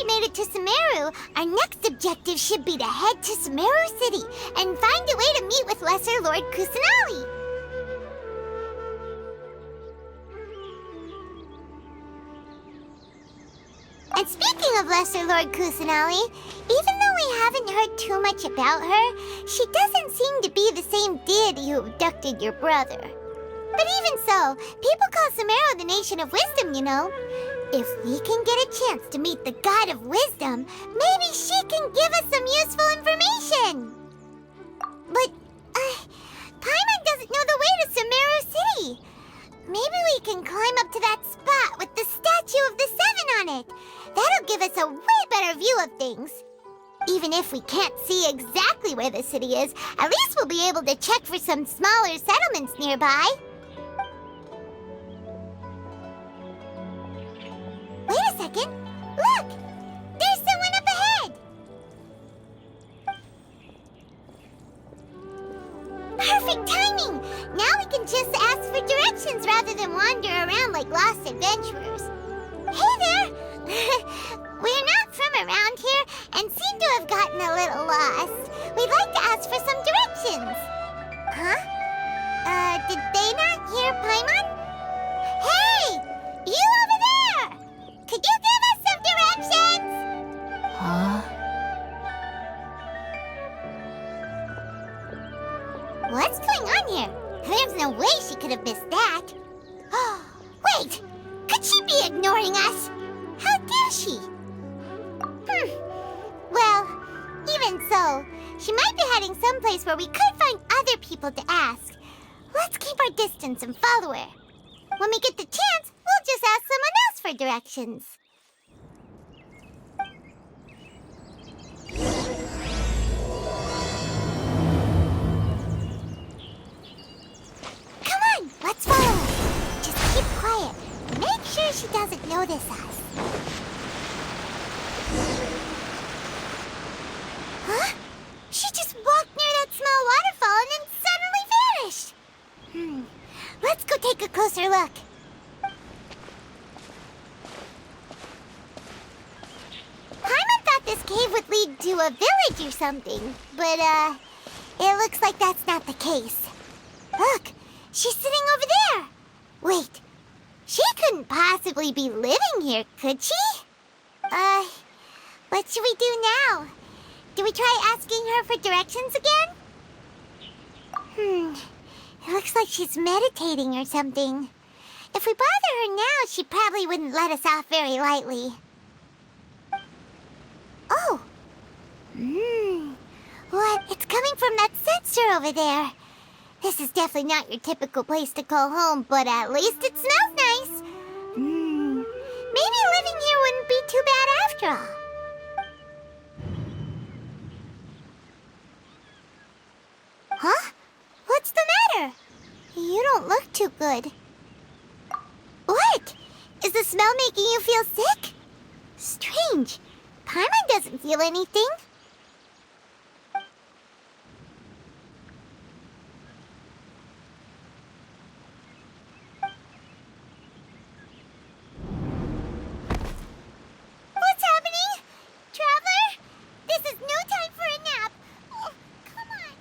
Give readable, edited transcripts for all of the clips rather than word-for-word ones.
we made it to Sumeru, our next objective should be to head to Sumeru City and find a way to meet with Lesser Lord Kusanali. And speaking of Lesser Lord Kusanali, even though we haven't heard too much about her, she doesn't seem to be the same deity who abducted your brother. But even so, people call Sumeru the Nation of Wisdom, you know. If we can get a chance to meet the God of Wisdom, maybe she can give us some useful information. But, Paimon doesn't know the way to Sumeru City. Maybe we can climb up to that spot with the statue of the Seven on it. That'll give us a way better view of things. Even if we can't see exactly where the city is, at least we'll be able to check for some smaller settlements nearby. Wait a second. Look! There's someone up ahead! Perfect timing! Now we can just ask for directions rather than wander around like lost adventurers. Hey there! We're not from around here and seem to have gotten a little lost. We'd like to ask for some directions. Huh? Did they not hear Paimon? Hey! You over there! Could you give us some directions? Huh? What's going on here? There's no way she could have missed that. Wait! Could she be ignoring us? How dare she? Well, even so, she might be heading someplace where we could find other people to ask. Let's keep our distance and follow her. When we get the chance, we'll just ask someone else for directions. Come on, let's follow her. Just keep quiet. Make sure she doesn't notice us. Huh? She just walked near that small waterfall and then suddenly vanished. Let's go take a closer look. Paimon thought this cave would lead to a village or something, but, it looks like that's not the case. Look, she's sitting over there. Wait, she couldn't possibly be living here, could she? What should we do now? Do we try asking her for directions again? It looks like she's meditating or something. If we bother her now, she probably wouldn't let us off very lightly. Oh! What? It's coming from that sensor over there. This is definitely not your typical place to call home, but at least it smells nice. Maybe living here wouldn't be too bad after all. Huh? What's the matter? You don't look too good. What? Is the smell making you feel sick? Strange. Paimon doesn't feel anything. What's happening? Traveler? This is no time for a nap. Oh, come on.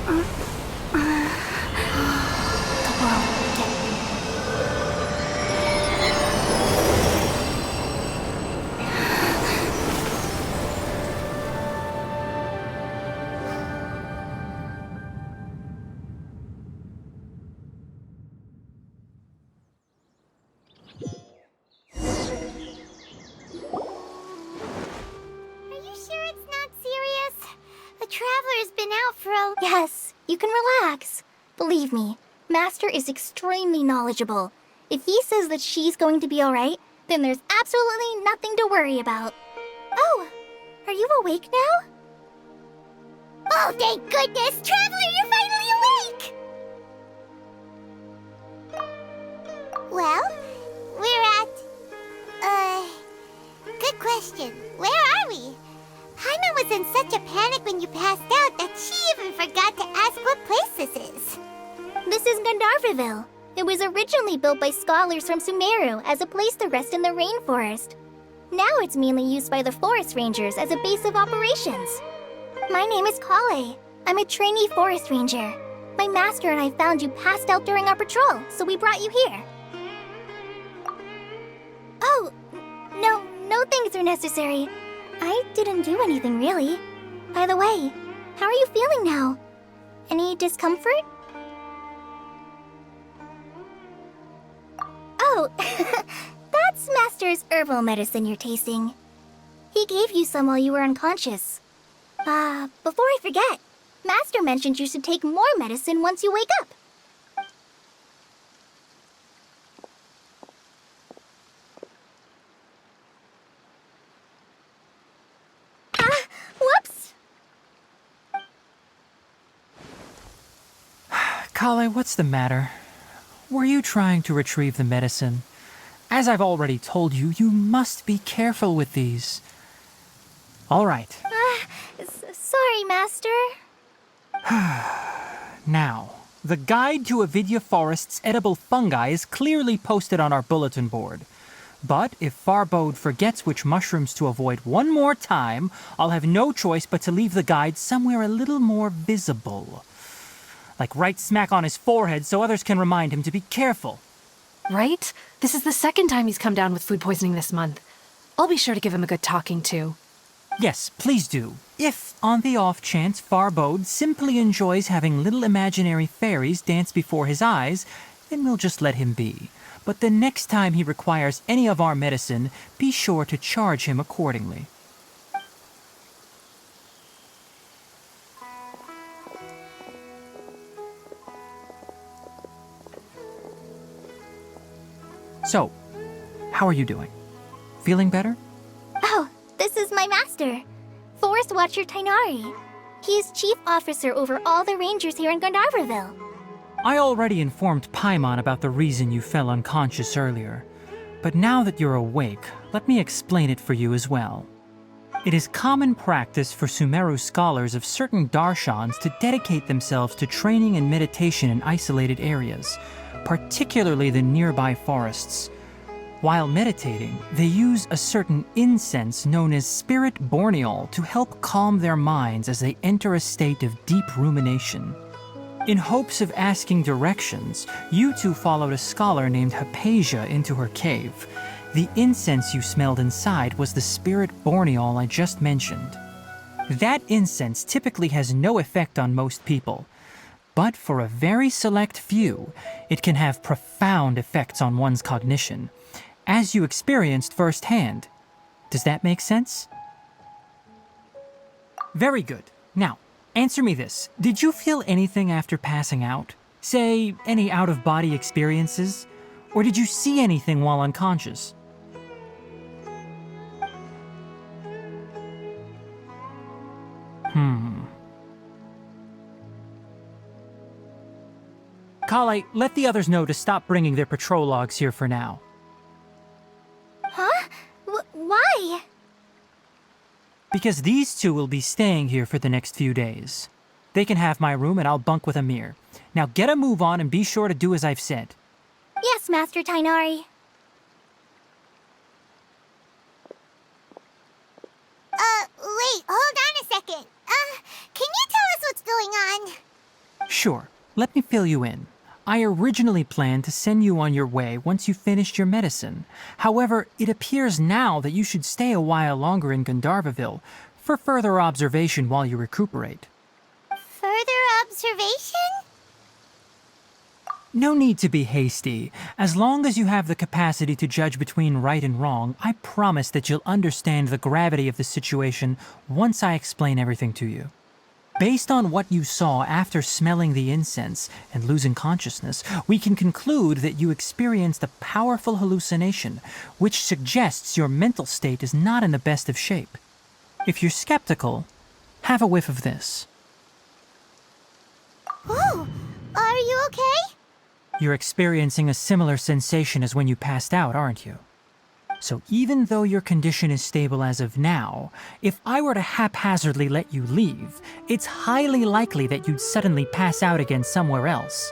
The world will get me. Are you sure it's not serious? The Traveler's been out for a... Yes, you can relax. Believe me, Master is extremely knowledgeable. If he says that she's going to be alright, then there's absolutely nothing to worry about. Oh, are you awake now? Oh, thank goodness! Traveler, you're finally awake! Well, we're at... Good question. Where are we? Hyman was in such a panic when you passed out that she even forgot to ask what place this is. This is Gandharvaville. It was originally built by scholars from Sumeru as a place to rest in the rainforest. Now it's mainly used by the forest rangers as a base of operations. My name is Kale. I'm a trainee forest ranger. My master and I found you passed out during our patrol, so we brought you here. Oh, no things are necessary. I didn't do anything really. By the way, how are you feeling now? Any discomfort? Oh, that's Master's herbal medicine you're tasting. He gave you some while you were unconscious. Before I forget, Master mentioned you should take more medicine once you wake up. Whoops! Kale, what's the matter? Were you trying to retrieve the medicine? As I've already told you, you must be careful with these. All right. Sorry, Master. Now, the guide to Avidya Forest's edible fungi is clearly posted on our bulletin board. But if Farbode forgets which mushrooms to avoid one more time, I'll have no choice but to leave the guide somewhere a little more visible. Like right smack on his forehead so others can remind him to be careful. Right? This is the second time he's come down with food poisoning this month. I'll be sure to give him a good talking to. Yes, please do. If, on the off chance, Farbode simply enjoys having little imaginary fairies dance before his eyes, then we'll just let him be. But the next time he requires any of our medicine, be sure to charge him accordingly. So, how are you doing? Feeling better? Oh, this is my master, Forest Watcher Tainari. He is chief officer over all the rangers here in Gandharvaville. I already informed Paimon about the reason you fell unconscious earlier. But now that you're awake, let me explain it for you as well. It is common practice for Sumeru scholars of certain darshans to dedicate themselves to training and meditation in isolated areas, particularly the nearby forests. While meditating, they use a certain incense known as spirit borneol to help calm their minds as they enter a state of deep rumination. In hopes of asking directions, you two followed a scholar named Hypatia into her cave. The incense you smelled inside was the spirit borneol I just mentioned. That incense typically has no effect on most people, but for a very select few, it can have profound effects on one's cognition, as you experienced firsthand. Does that make sense? Very good. Now, answer me this. Did you feel anything after passing out? Say, any out-of-body experiences? Or did you see anything while unconscious? Kale, let the others know to stop bringing their patrol logs here for now. Huh? Why? Because these two will be staying here for the next few days. They can have my room and I'll bunk with Amir. Now get a move on and be sure to do as I've said. Yes, Master Tainari. Wait, hold on a second. Can you tell us what's going on? Sure, let me fill you in. I originally planned to send you on your way once you finished your medicine. However, it appears now that you should stay a while longer in Gandharvaville for further observation while you recuperate. Further observation? No need to be hasty. As long as you have the capacity to judge between right and wrong, I promise that you'll understand the gravity of the situation once I explain everything to you. Based on what you saw after smelling the incense and losing consciousness, we can conclude that you experienced a powerful hallucination, which suggests your mental state is not in the best of shape. If you're skeptical, have a whiff of this. Whoa, are you okay? You're experiencing a similar sensation as when you passed out, aren't you? So even though your condition is stable as of now, if I were to haphazardly let you leave, it's highly likely that you'd suddenly pass out again somewhere else.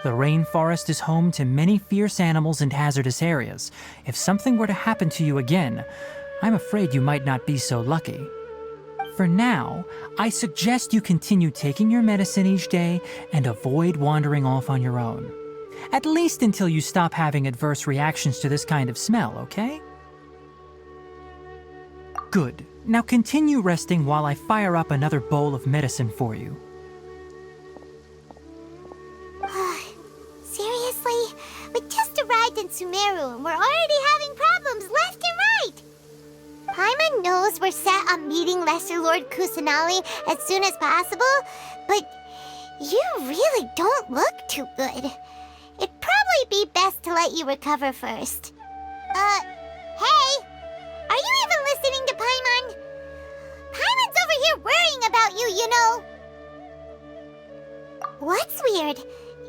The rainforest is home to many fierce animals and hazardous areas. If something were to happen to you again, I'm afraid you might not be so lucky. For now, I suggest you continue taking your medicine each day and avoid wandering off on your own. At least until you stop having adverse reactions to this kind of smell, okay? Good. Now continue resting while I fire up another bowl of medicine for you. Seriously? We just arrived in Sumeru and we're already having problems left and right! Paimon knows we're set on meeting Lesser Lord Kusanali as soon as possible, but you really don't look too good. It'd probably be best to let you recover first. Hey! Are you even listening to Paimon? Paimon's over here worrying about you, you know. What's weird?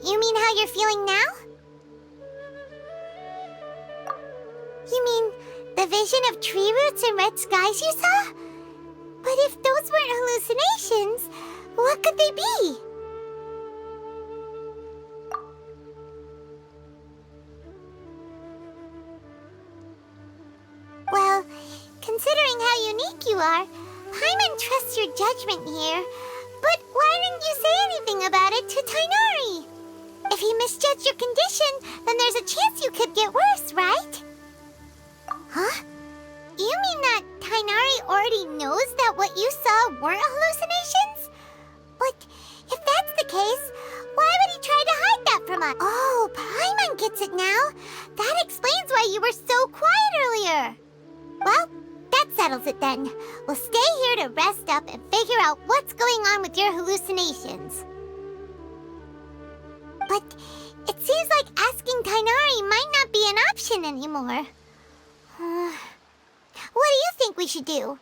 You mean how you're feeling now? You mean the vision of tree roots and red skies you saw? But if those weren't hallucinations, what could they be? Well, considering how unique you are, Paimon trusts your judgment here. But why didn't you say anything about it to Tainari? If he misjudged your condition, then there's a chance you could get worse, right? Huh? You mean that Tainari already knows that what you saw weren't hallucinations? But if that's the case, why would he try to hide that from us? Oh, Paimon gets it now. That explains why you were so quiet earlier. Well, that settles it then. We'll stay here to rest up and figure out what's going on with your hallucinations. But it seems like asking Tainari might not be an option anymore. What do you think we should do?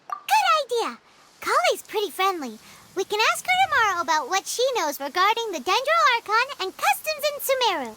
Good idea! Kale's pretty friendly. We can ask her tomorrow about what she knows regarding the Dendro Archon and customs in Sumeru.